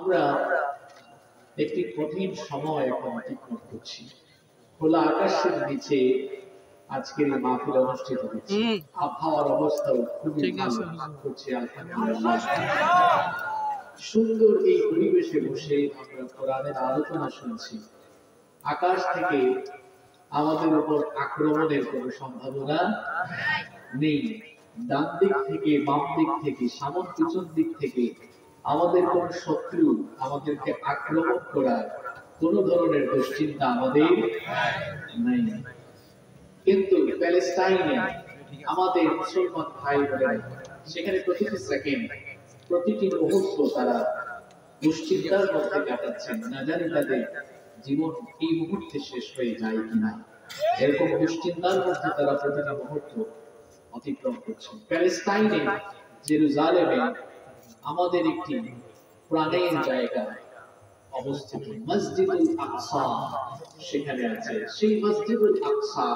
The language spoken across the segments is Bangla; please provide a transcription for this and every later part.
আমরা একটি কঠিন সময় এখন অতিক্রম করছি। খোলা আকাশের নিচে আজকের এই মাহফিল অনুষ্ঠিত হচ্ছে। আবহাওয়ার অবস্থাও খুবই ভালো করছে, আলহামদুলিল্লাহ। সুন্দর এই পরিবেশে বসে আমরা কোরআনের আলোচনা শুনছি। আকাশ থেকে আমাদের উপর আক্রমণের কোনো সম্ভাবনা নেই। ডান দিক থেকে, বাম দিক থেকে, সামন পিছন দিক থেকে আমাদের কোন শত্রু আমাদেরকে আক্রমণ করার কোন ধরনের দুশ্চিন্তা আমাদের নাই। কিন্তু প্যালেস্টাইনে আমাদের মুসলমান ভাই বোনেরা সেখানে প্রতিটি সেকেন্ড, প্রতিটি মুহূর্ত তারা দুশ্চিন্তার মধ্যে কাটাচ্ছেন। না জানি তাদের জীবন এই মুহূর্তে শেষ হয়ে যায় কিনা, এরকম দুশ্চিন্তার মধ্যে তারা প্রতিটি মুহূর্ত অতিক্রম করছেন। প্যালেস্টাইনে জেরুজালেমে আমাদের একটি প্রাণের জায়গা অবস্থিত, মসজিদুল আকসা সেখানে আছে। সেই মসজিদুল আকসা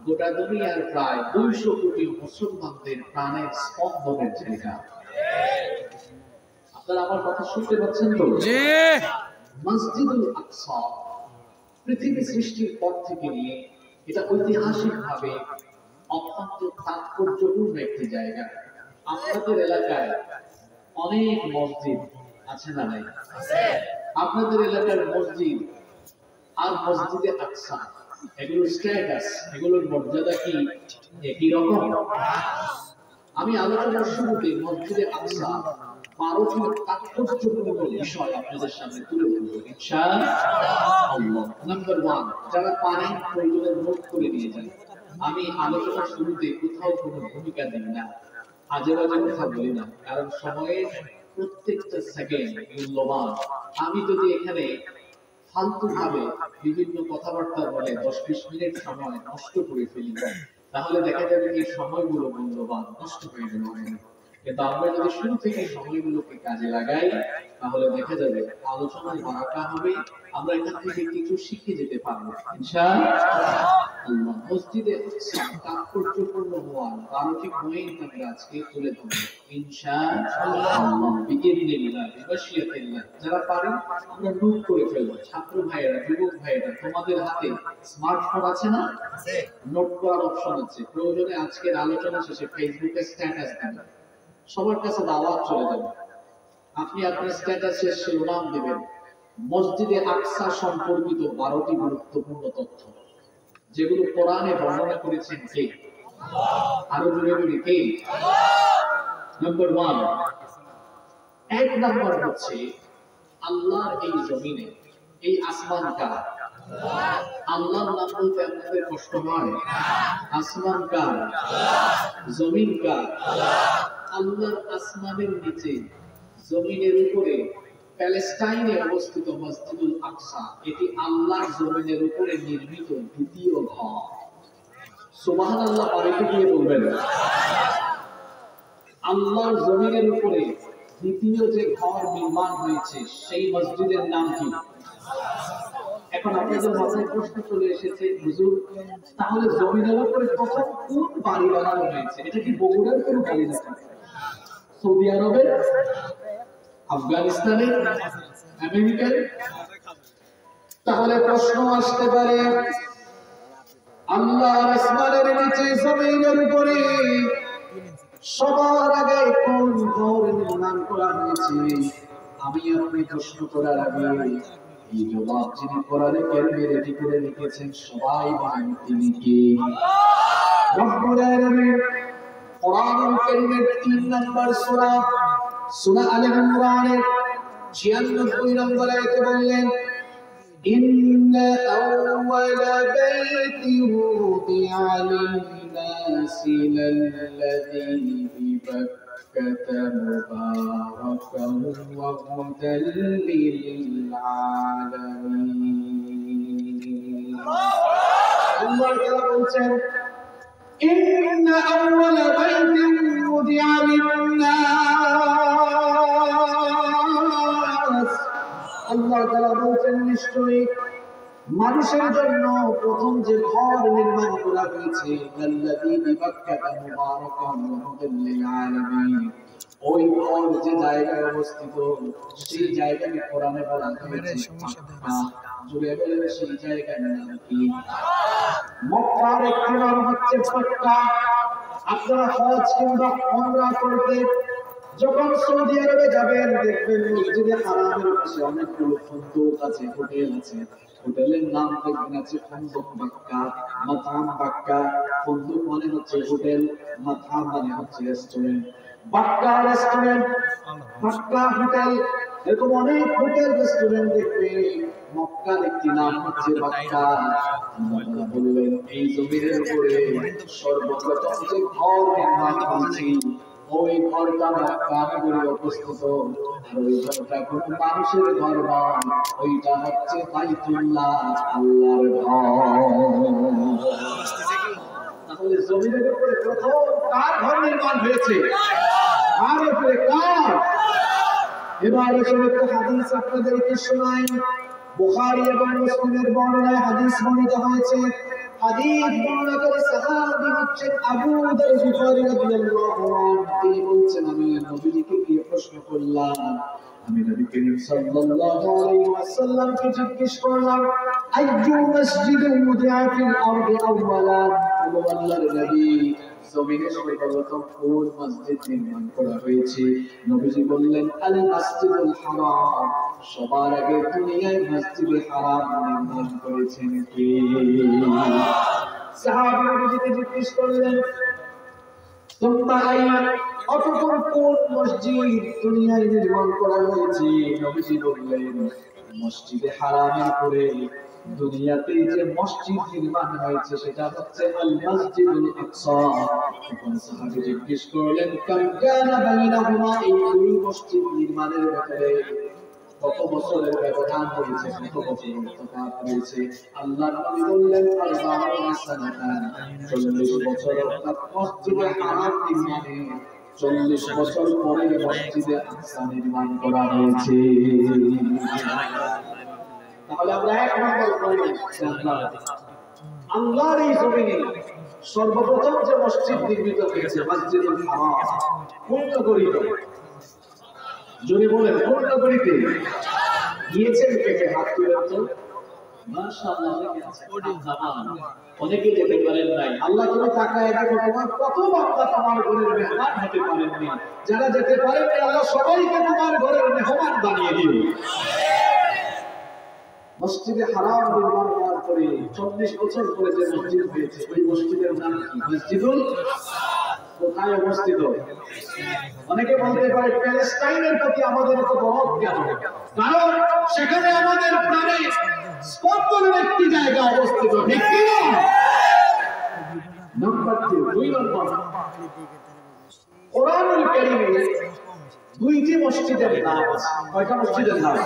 গোটা দুনিয়ার প্রায় 200 কোটি মুসলমানদের প্রাণের স্পন্দনের জায়গা। আপনারা আমার কথা শুনতে পাচ্ছেন তো? মসজিদুল আকসা পৃথিবী সৃষ্টির পর থেকে নিয়ে এটা ঐতিহাসিকভাবে অত্যন্ত তাৎপর্যপূর্ণ একটি জায়গা। আপনাদের এলাকায় অনেক মসজিদ আছে না নাই? আপনাদের এলাকার মসজিদ আর মসজিদে আকসা এগুলোর স্ট্যাটাস, এগুলোর মর্যাদা কি একই রকম? আমি আলোচনার শুরুতে মসজিদে আকসা 12টি তাৎপর্যপূর্ণ বিষয় আপনাদের সামনে তুলে ধরব ইনশাআল্লাহ। নাম্বার 1, যারা পারেন প্রয়োজনে নোট করে নিয়ে যান। আমি আলোচনার শুরুতে কোথাও কোনো ভূমিকা দিই না, আজে বাজে কথা বলি না, কারণ সময়ের প্রত্যেকটা সেকেন্ড মূল্যবান। আমি যদি এখানে ফালতু ভাবে বিভিন্ন কথাবার্তা বলে 10-20 মিনিট সময় নষ্ট করে ফেলি, তাহলে দেখা যাবে এই সময়গুলো মূল্যবান নষ্ট হয়ে গেল। কিন্তু আমরা যদি শুরু থেকে সময়গুলোকে কাজে লাগাই তাহলে দেখা যাবে আলোচনায় বারাকা হবে, আমরা এখান থেকে কিছু শিখে যেতে পারবো ইনশাআল্লাহ। মসজিদে আকসা তাৎপর্যপূর্ণ হওয়ার 12টি পয়েন্ট আমরা আজকে তুলে ধরবো ইনশাআল্লাহ বিইذنিল্লাহ বিমাশিয়াতিল্লাহ। যারা পারেন আমরা নোট করে ফেলবো। ছাত্র ভাইয়েরা, যুবক ভাইয়েরা, তোমাদের হাতে স্মার্টফোন আছে না? নোট করার অপশন আছে। প্রয়োজনে আজকের আলোচনা শেষে ফেসবুকে স্ট্যাটাস দিবেন, সবার কাছে দাওয়াত চলে যাবে। আপনি আপনার স্ট্যাটাসের শিরোনাম দিবেন মসজিদে আকসা সম্পর্কিত 12টি গুরুত্বপূর্ণ তথ্য, যেগুলো কোরআনে বর্ণনা করেছেন কে? আরো জোরে বলি কে? নাম্বার 1, 1 নাম্বার হচ্ছে আল্লাহর এই জমিনে, এই আসমান কার? আল্লাহর নাম বলতে আপনাদের কষ্ট হয়? আসমান কার? জমিন কার? আল্লাহর আসমানের নিচে জমিনের উপরে প্যালেস্টাইনে অবস্থিত মসজিদুল আকসা, এটি আল্লাহর জমিনের উপরে নির্মিত দ্বিতীয় ঘর। সুবহানাল্লাহ আরেকটু দিয়ে বলবেন। আল্লাহর জমিনের উপরে দ্বিতীয় যে ঘর নির্মাণ হয়েছে সেই মসজিদের নাম কি? এখন আপনাদের মাথায় প্রশ্ন চলে এসেছে, হুজুর তাহলে জমিনের উপরে প্রথম কোন বাড়ি বানানো হয়েছে? এটা কি বগুড়ার কোন বাড়ি নাকি? সৌদি আরবের, আফগানিস্তানে, আমেরিকার? তাহলে প্রশ্ন আসতে পারে আল্লাহর আসমানের নিচে জমিনের উপরে সবার আগে কোন ঘর নির্মাণ করা হয়েছে? আমি আপনি প্রশ্ন করার আগে এই জবাব যিনি কোরআনে কারিমে রেডি করে লিখেছেন সবাই বলেন তিনি কে? রব্বুল আলামিন কোরআনুল কারীমের 3 নম্বর সূরা, সূরা আলে ইমরানের 96 নম্বর আয়াতে বললেন ইন্না আউওয়ালা বাইতিন উদিআ লিন-নাসি লাল্লাযী বিবাক্কাতা মুবারাকান ওয়া হুদাল লিল-আলামিন। আল্লাহ তাআলা বলছেন ইন্না আউওয়ালা বাইতিন উদিআ লিন-নাস, আল্লাহ তাআলা বলছেন নিশ্চয়ই মানুষের জন্য প্রথম যে ঘর নির্মাণ করা হয়েছে লাল্লাযী বিবাক্কাতা মুবারাকান ওয়া হুদাল লিল-আলামিন, ওই ঘর যে জায়গায় অবস্থিত সেই জায়গায় কোরআনে বলা হয়েছে জুড়ে বলে সেই জায়গার নাম কি? মক্কার একটি নাম হচ্ছে মক্কা। আপনারা হজ কিংবা উমরা করতে যখন সৌদি আরবে যাবেন দেখবেন মসজিদে হারামের পাশে অনেকগুলো ফন্দক আছে, হোটেল আছে। হোটেলের নাম দেখবেন আছে ফন্দক মক্কা, মাতাম মক্কা। ফন্দক মানে হচ্ছে হোটেল, মাতাম মানে হচ্ছে restaurant. Mecca restaurant, Mecca hotel, এরকম অনেক হোটেল রেস্টুরেন্ট দেখবে। মক্কার একটি নাম হচ্ছে মক্কা। আল্লাহ বললেন এই জমিনের উপরে সর্বপ্রথম যে ঘর নির্মাণ করেছি ওই ঘরটা মক্কা নগরে অবস্থিত। আর ওই ঘরটা কোন মানুষের ঘর নয়, ওইটা হচ্ছে বাইতুল্লাহ, আল্লাহর ঘর। তাহলে জমিনের উপরে প্রথম কার ঘর নির্মাণ হয়েছে? কার উপরে? কার? এবার একটা হাদিস আপনাদেরকে শোনাই। বুখারী এবং মুসলিমের বর্ণনায় হাদিস বর্ণিত হয়েছে। হাদিস বর্ণনাকারী সাহাবী হচ্ছেন আবু যর গিফারী রাদিয়াল্লাহু আনহু। তিনি বলছেন আমি নবীজিকে গিয়ে প্রশ্ন করলাম, আমি নবী করিম সাল্লাল্লাহু আলাইহি ওয়াসাল্লামকে জিজ্ঞেস করলাম আইয়ু মসজিদিন মুদিআ ফিল আরদি আওয়ালান, ও আল্লাহর নবী জমিনে সর্বপ্রথম কোন মসজিদ নির্মাণ করা হয়েছে? নবীজি বললেন আল মাসজিদুল হারাম, সবার আগে দুনিয়ায় মসজিদে হারাম নির্মাণ করেছেন কে? সাহাবী নবীজিকে জিজ্ঞেস করলেন তোমরা অতঃপর কোন মসজিদ দুনিয়ায় নির্মাণ করা হয়েছে? নবীজি বললেন মসজিদে হারামের পরে দুনিয়াতে যে মসজিদ নির্মাণ হয়েছে সেটা হচ্ছে আল মসজিদুল আকসা। তখন সাহাবী জিজ্ঞেস করলেন কাম কানা বাইনাহুমা, এই দুই মসজিদ নির্মাণের ভিতরে কত বছরের ব্যবধান হয়েছে, কত বছর তফাৎ হয়েছে? আল্লাহর নবী বললেন 40 সানাতান, 40 বছর। অর্থাৎ মসজিদে হারাম নির্মাণে 40 বছর পরে মসজিদে আকসা নির্মাণ করা হয়েছে। তাহলে আমরা এক নম্বর পয়েন্ট জানলাম আল্লাহর এই জমিনে সর্বপ্রথম যে মসজিদ নির্মিত হয়েছে মসজিদুল হারাম কোন নগরীতে? যদি বলেন কোন নগরীতে গিয়েছেন? কে হাত তুলেন তো। মাশাআল্লাহ, অনেকে যেতে পারেন নাই। আল্লাহ তুমি তাকায় দেখো তোমার কত বান্দা তোমার ঘরের মেহমান হতে পারেননি। যারা যেতে পারেননি আল্লাহ সবাইকে তোমার ঘরের মেহমান বানিয়ে দিও। মসজিদে হারাম নির্মাণ হওয়ার পরে 40 বছর পরে যে মসজিদ হয়েছে ওই মসজিদের নাম কি? মসজিদুল আকসা। কোথায় অবস্থিত? অনেকে বলতে পারে প্যালেস্টাইনের প্রতি আমাদের এত দরদ কেন? কারণ সেখানে আমাদের প্রাণে স্পন্দনের একটি জায়গা অবস্থিত, ঠিক কি না? নাম্বার 2 নম্বর, কোরআনুল কারীমে দুইটি মসজিদের নাম আছে। কয়টা মসজিদের নাম?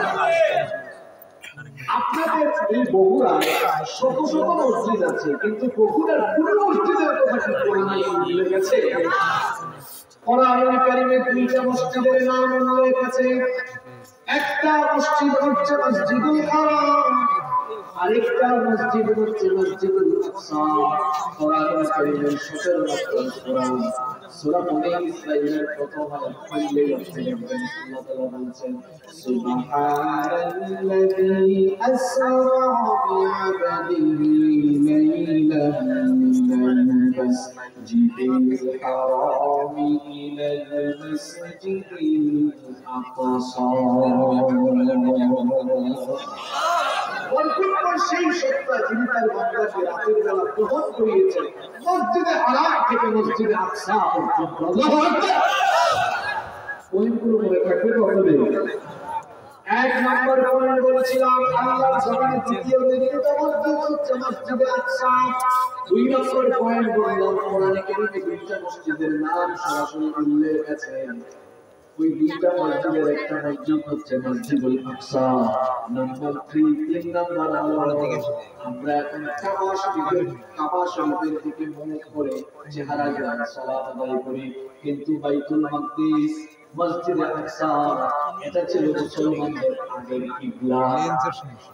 আপনাদের এই বগুড়ায় শত শত মসজিদ আছে, কিন্তু বগুড়ার কোন মসজিদের কথা কি কোরআনে উল্লেখ আছে? কোরআনুল কারীমে দুইটা মসজিদের নাম উল্লেখ আছে। একটা মসজিদ হচ্ছে মসজিদুল হারাম, আরেকটা মসজিদ হচ্ছে মসজিদুল আকসা। কোরআনুল কারীমের 17 নম্বর সূরা, সূরা বনী ইসরাঈলের প্রথম আয়াত পড়লে আল্লাহ তাআলা বলেন সুবহানাল্লাযী আসরা বি'আবদিহি লাইলান মিনাল মাসজিদিল হারামি ইলাল মাসজিদিল আকসা। সেই সত্তা যিনি তার বান্দাকে রাতের বেলা গ্রহণ করিয়েছেন মসজিদে হারাম থেকে মসজিদে আকসা পর্যন্ত। আল্লাহু আকবার। পয়েন্টগুলো মনে রাখতে হবে। এক নম্বর পয়েন্ট বলেছিলাম আল্লাহর জমিনে দ্বিতীয় নির্মিত মসজিদ হচ্ছে মসজিদে আকসা। 2 নম্বর পয়েন্ট বললাম কোরআনে কারীমে দুইটা মসজিদের নাম সরাসরি উল্লেখ আছে। ওই দুইটা মসজিদের একটা মসজিদ হচ্ছে মসজিদুল আকসা। নাম্বার 3 নাম্বার আমরা এখন কাবা শরীফের দিকে মুখ করে চেহারা গ্রাম সালাত আদায় করি, কিন্তু বাইতুল মাকদিস মসজিদে আকসা এটা ছিল মুসলমানদের আগের কিবলা।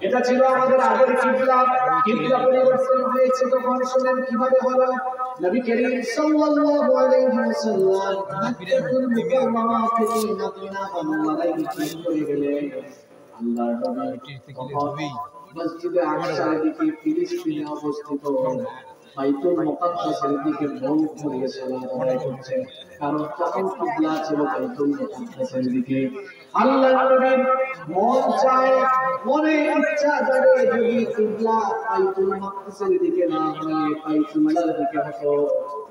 এটা ছিল আমাদের আগের কিবলা। কিবলা পরিবর্তন হয়েছে তখন শুনেন কিভাবে হলো। নবী করিম সাল্লাল্লাহু আলাইহি ওয়াসাল্লাম মক্কাতুল মুকাররমা থেকে মদিনা মুনাওয়ারায় হিজরত করে গেলেন। আল্লাহর নবী মসজিদে আকসার দিকে ফিলিস্তিনে অবস্থিত বাইতুল মুকাদ্দাসের দিকে মুখ ঘুরিয়ে সালাত আদায় করছেন, কারণ তখন কিবলা ছিল বাইতুল মুকাদ্দাসের দিকে। আল্লাহর নবীর মন চায়, মনে ইচ্ছা জাগে যদি কিবলা বাইতুল মুকাদ্দাসের দিকে না হয়ে বাইতুল্লাহর দিকে হতো,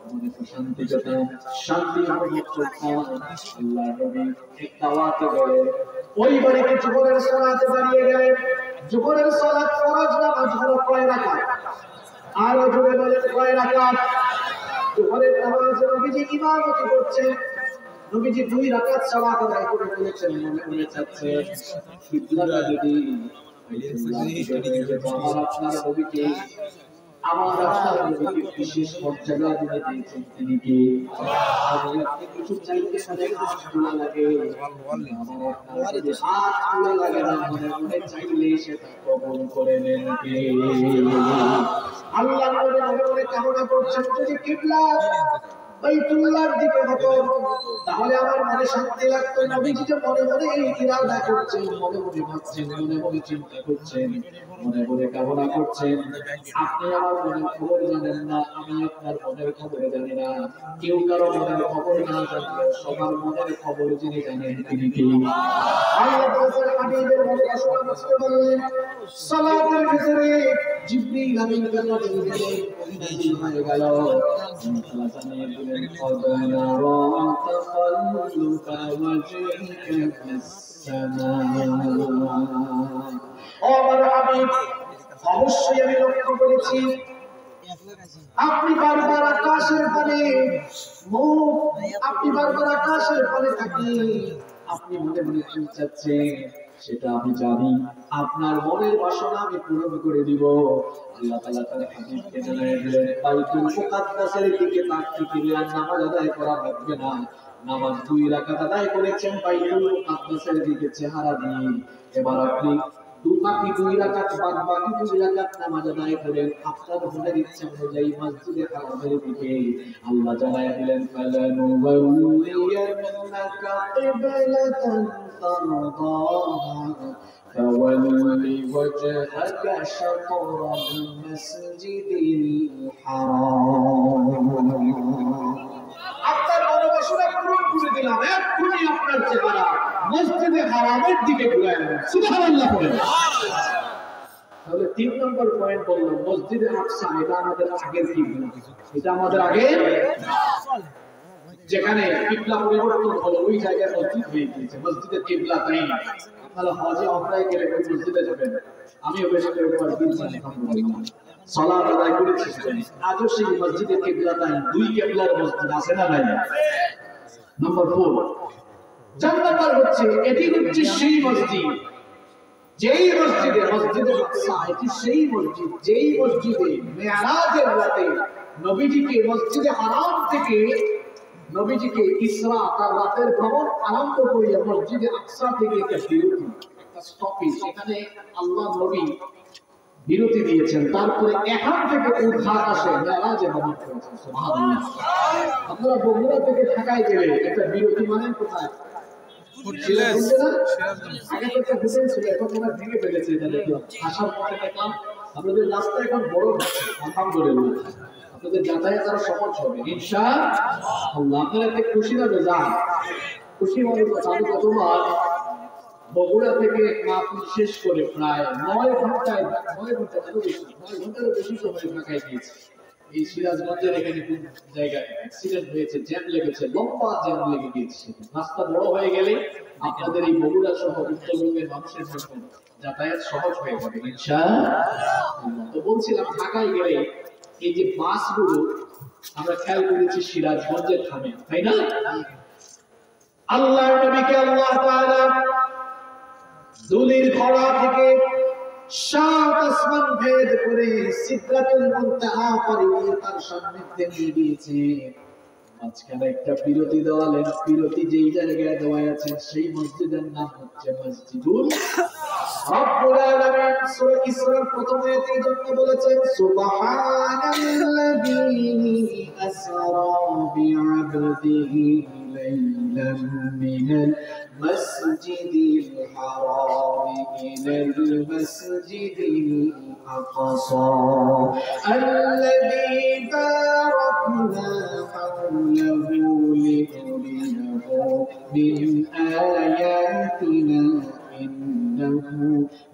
মনে তো শান্তি পেতাম, শান্তি অনুভব করতাম। আল্লাহর নবী এক দাওয়াতে গেলেন, ওই বাড়িতে জোহরের সালাতে দাঁড়িয়ে গেলেন। জোহরের সালাত ফরজ নামাজ হলো কয় রাকাত? আরো জোরে বলেন কয় রাকাত? জোহরের নামাজে নবীজি ইমামতি করছেন। নবীজি 2 রাকাত সালাত আদায় করে ফেলেছেন। মনে মনে চাচ্ছে কিবলাটা যদি আমার আপনার নবীকে বিশেষ মর্যাদা দিয়েছেন, তিনি কি? আমি আপনি কিছু চাইতে পারেন, হাত তোলা লাগে, হাত তোলা লাগে না, মনে মনে চাইলে সেটা কবুল করে নেন কে? আল্লাহ মনে মনে কামনা করছেন যদি কিবলা বাইতুল্লাহর দিকে হতো তাহলে আমার মনে শান্তি লাগতো। নবীজি যে মনে মনে এই ইরাদা করছেন, মনে মনে ভাবছেন, মনে মনে চিন্তা করছেন, মনে মনে কামনা করছেন। আপনি আমার মনের খবর জানেন না, আমি আপনার মনের খবর জানি না। কেউ কারো মনের খবর না জানলেও সবার মনের খবর যিনি জানেন তিনি কি? আল্লাহ তাআলা হাবিবের মনে বাসনা বুঝতে পারলেন। সালাতের ভিতরে জিবরিল আমিন কান্নাতে দিলেন, নাযিল হয়ে গেল। আল্লাহ জানিয়ে দিলেন قد نرى تقلب وجهك في السماء। আমার হাবিব, অবশ্যই আমি লক্ষ্য করেছি আপনি বারবার আকাশের পানে আপনি বারবার আকাশের পানে থাকেন, আপনি মনে মনে কি চাচ্ছেন সেটা আমি জানি, আপনার মনের বাসনা আমি পূরণ করে দিব। আল্লাহ তাআলা তার হাবিবকে জানিয়ে দিলেন বাইতুল মুকাদ্দাসের দিকে তাকিয়ে দিলে আর নামাজ আদায় করা লাগবে না। নামাজ 2 রাকাত আদায় করেছেন বাইতুল মুকাদ্দাসের দিকে চেহারা দিয়ে। এবার আপনি বাকি 2 রাকাত বাদ বাকি 2 রাকাত নামাজ আদায় করেন আপনার মনের ইচ্ছা অনুযায়ী মসজিদে হারামের দিকে। আল্লাহ জানায় দিলেন ফালানুওয়াল্লিয়ান্নাকা কিবলাতান তারদাহা ফাওয়াল্লি ওয়াজহাকা শাতরাল মাসজিদিল হারাম। আপনার মনোবাসনা পূরণ করে দিলাম, এক্ষুনি আপনার চেহারা মসজিদে হারামের দিকে ঘুরে আনবেন। সুবহানাল্লাহ বলেন। তাহলে 3 নম্বর পয়েন্ট বললাম মসজিদে আকসা, এটা আমাদের আগের কিবলা, এটা আমাদের আগের, যেখানে কিবলা পরিবর্তন হলো ওই জায়গায় মসজিদ হয়ে গিয়েছে, মসজিদের কিবলা তাই না। আপনারা হজে ওমরায় গেলে ওই মসজিদে যাবেন, আমিও বেশ কয়েকবার গিয়েছি, আলহামদুলিল্লাহ সালাত আদায় করেছি। আজও সেই মসজিদের কিবলা তাই, 2 কিবলার মসজিদ আছে না নাই? নম্বর 4 4 নম্বর হচ্ছে এটি হচ্ছে সেই মসজিদ যেই মসজিদে মসজিদে আকসা, এটি সেই মসজিদ যেই মসজিদে মেরাজের রাতে নবীজিকে মসজিদে হারাম থেকে নবীজিকে ইসরা তার রাতের ভ্রমণ আরম্ভ করিয়া মসজিদে আকসা থেকে একটা বিরতি, একটা স্টপেজ, এখানে আল্লাহ নবী বিরতি দিয়েছেন। তারপরে এখান থেকে উঠা আসে মেরাজে ভ্রমণ করেছেন। সুবহানাল্লাহ। আপনারা বগুড়া থেকে ঢাকায় গেলে একটা বিরতি মানে কোথায়? আগে তো একটা হোটেল ছিল, এখন ওরা ভেঙে ফেলেছে। এটা দেখলাম আসার পরে দেখলাম আপনাদের রাস্তা এখন বড় হচ্ছে, আলহামদুলিল্লাহ আপনাদের যাতায়াত আরো সহজ হবে ইনশাআল্লাহ। আপনারা এতে খুশি না বেজান? খুশি মনে কথা। আমি গতবার বগুড়া থেকে মাহফিল শেষ করে প্রায় 9 ঘন্টার বেশি সময় ঢাকায় গিয়েছি। এই সিরাজগঞ্জের এখানে কোন জায়গায় অ্যাক্সিডেন্ট হয়েছে, জ্যাম লেগেছে, লম্বা জ্যাম লেগে গিয়েছে। রাস্তা বড় হয়ে গেলে আপনাদের এই বগুড়া সহ উত্তরবঙ্গের মানুষের জন্য যাতায়াত সহজ হয়ে যাবে ইনশাআল্লাহ। তো বলছিলাম ঢাকায় গেলে এই যে বাসগুলো আমরা খেয়াল করেছি সিরাজগঞ্জে থামে, তাই না? আল্লাহর নবীকে আল্লাহ তাআলা দুলির ঘোড়া থেকে 7 আসমান ভেদ করে সিদরাতুল মুনতাহা পরিয়ে তার সান্নিধ্যে নিয়ে গিয়েছে। মাঝখানে একটা বিরতি দেওয়ালেন, বিরতি যেই জায়গায় দেওয়া আছে সেই মসজিদের নাম হচ্ছে মসজিদুল রব্বুল আলামিন সূরা ইসরার প্রথম আয়াতে এই জন্য বলেছেন সুবহানাল্লাযী আসরা বিআবদিহি লাইলান মিনাল মাসজিদিল হারাম ইলাল মাসজিদিল আকসা আল্লাযী বারাকনা হাওলাহু লিনুরিয়াহু মিন আয়াতিনা ইন্নাহু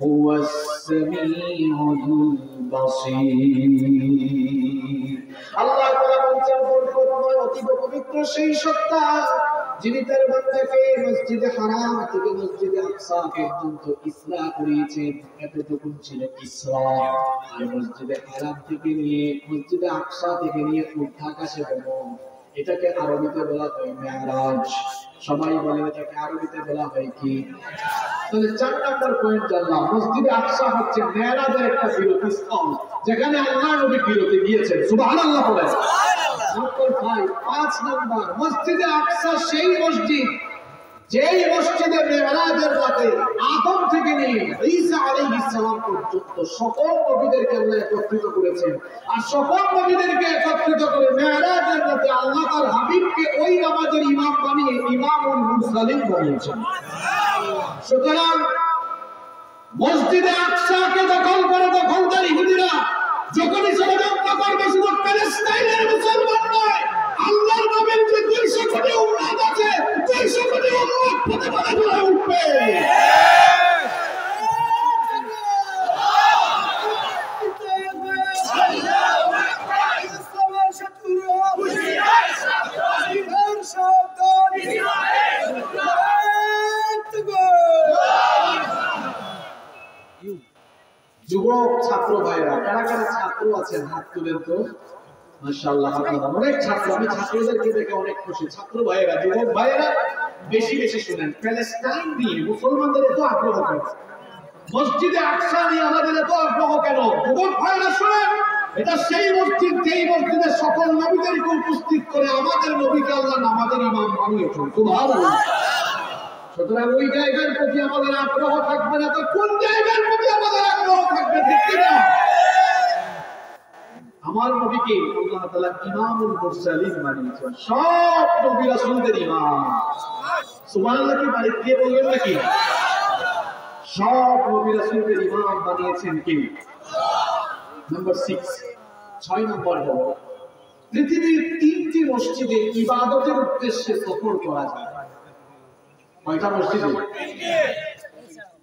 হুয়াস সামিউল বাসীর। আল্লাহ তাআলা বলেন বরকতময় অতীব পবিত্র সেই সত্তা যিনি তার বান্দাকে মসজিদে হারাম থেকে মসজিদে আকসা পর্যন্ত ইসরা করিয়েছেন। এতটুকু ছিল ইসরা। আর মসজিদে হারাম থেকে নিয়ে মসজিদে আকসা থেকে নিয়ে ঊর্ধ্বাকাশে গমন, এটাকে আরবিতে বলা হয় মেরাজ। সবাই বলে এটাকে আরবিতে বলা হয় কি? তাহলে 4 নম্বর পয়েন্ট জানলাম, মসজিদে আকসা হচ্ছে মেরাজের একটা বিরতি স্থল, যেখানে আল্লাহ নবী বিরতি দিয়েছেন। সুবহানাল্লাহ বলেন। নম্বর 5 নম্বর, মসজিদে আকসা সেই মসজিদ যেই মসজিদে মেরাজের রাতে আদম থেকে নিয়ে ঈসা আলাইহিস সালাম পর্যন্ত সকল নবীদেরকে আল্লাহ একত্রিত করেছেন। আর সকল নবীদেরকে একত্রিত করে মেরাজের রাতে আল্লাহ তার হাবিবকে ওই নামাজের ইমাম বানিয়ে ইমামুল মুরসালিন বানিয়েছেন। সুতরাং মসজিদে আকসাকে দখল করে দখলদার ইহুদিরা যখনই ষড়যন্ত্র করবে, শুধু প্যালেস্টাইনের মুসলমান নয়, আল্লাহর নবীর যে 200 কোটি উম্মত আছে, 200 কোটি উম্মত পথে পথে চলে উঠবে। যুবক ছাত্র ভাইরা, কারা কারা ছাত্র আছেন হাত তুলেন তো। মাশাআল্লাহ, আপনারা অনেক ছাত্র, আমি ছাত্রদেরকে দেখে অনেক খুশি। ছাত্র ভাইরা, যুবক ভাইরা বেশি বেশি শুনেন। প্যালেস্টাইন নিয়ে মুসলমানদের এত আগ্রহ কেন? মসজিদে আকসা নিয়ে আমাদের এত আগ্রহ কেন? যুবক ভাইরা শুনেন, এটা সেই মসজিদ যেই মসজিদে সকল নবীদেরকে উপস্থিত করে আমাদের নবীকে আল্লাহ নামাজের ইমাম বানিয়েছেন। সুবহানাল্লাহ। সুতরাং ওই জায়গার প্রতি আমাদের আগ্রহ থাকবে না তো কোন জায়গার প্রতি আমাদের আগ্রহ থাকবে? ঠিক কিনা? আমার নবীকে আল্লাহ তাআলা ইমামুল মুরসালিন বানিয়েছেন, সব নবী রাসূলদের ইমাম। সুবহানাল্লাহ কি বাড়ি দিয়ে বলবেন নাকি? সব নবী রাসূলদের ইমাম বানিয়েছেন কি? নাম্বার 6 নম্বর হলো পৃথিবীর 3টি মসজিদে ইবাদতের উদ্দেশ্যে সফর করা যায়। কয়টা মসজিদে?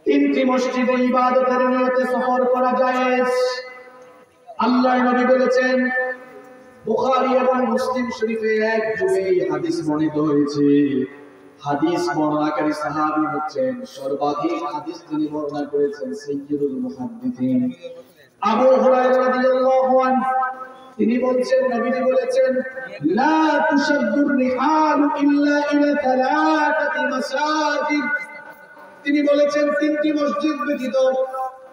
3টি মসজিদে ইবাদতের নিয়তে সফর করা জায়েজ। আল্লাহর নবী বলেছেন, বুখারী এবং মুসলিম শরীফে এক যুগে এই হাদিস বর্ণিত হয়েছে। হাদিস বর্ণনাকারী সাহাবী হচ্ছেন সর্বাধিক হাদিস যিনি বর্ণনা করেছেন সাইয়্যিদুল মুহাদ্দিসিন আবু হুরায়রা রাদিয়াল্লাহু আনহু। তিনি বলছেন, নবীজি বলেছেন, লা তুশাদ্দুর রিহালু ইল্লা ইলা 3 মাসাজিদ। তিনি বলেছেন 3টি মসজিদ ব্যতীত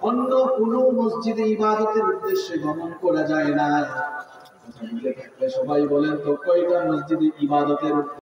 অন্য কোন মসজিদে ইবাদতের উদ্দেশ্যে গমন করা যায় না। সবাই বলেন তো কয়টা মসজিদে ইবাদতের